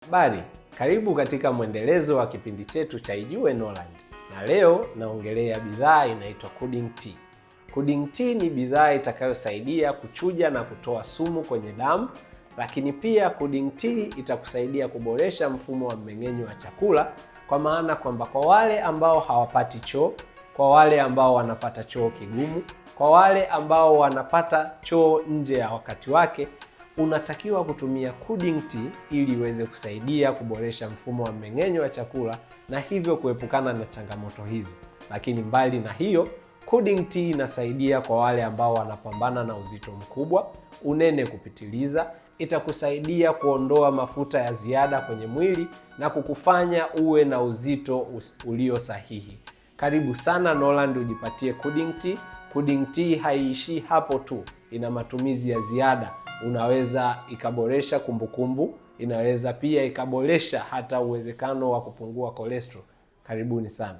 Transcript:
Habari, karibu katika mwendelezo wa kipindi chetu cha Ijue Norland. Na leo naongelea bidhaa inaitwa Cooling Tea. Cooling Tea ni bidhaa itakayosaidia kuchuja na kutoa sumu kwenye damu, lakini pia Cooling Tea itakusaidia kuboresha mfumo wa mmeng'enyo wa chakula, kwa maana kwamba kwa wale ambao hawapati choo, kwa wale ambao wanapata choo kigumu, kwa wale ambao wanapata choo nje ya wakati wake, unatakiwa kutumia Cooling Tea ili iweze kusaidia kuboresha mfumo wa mmeng'enyo wa chakula na hivyo kuepukana na changamoto hizo. Lakini mbali na hiyo, Cooling Tea inasaidia kwa wale ambao wanapambana na uzito mkubwa, unene kupitiliza. Itakusaidia kuondoa mafuta ya ziada kwenye mwili na kukufanya uwe na uzito ulio sahihi. Karibu sana Norland ujipatie Cooling Tea. Cooling Tea haiishii hapo tu, ina matumizi ya ziada. Unaweza ikaboresha kumbukumbu, inaweza pia ikaboresha hata uwezekano wa kupungua cholesterol. Karibuni sana.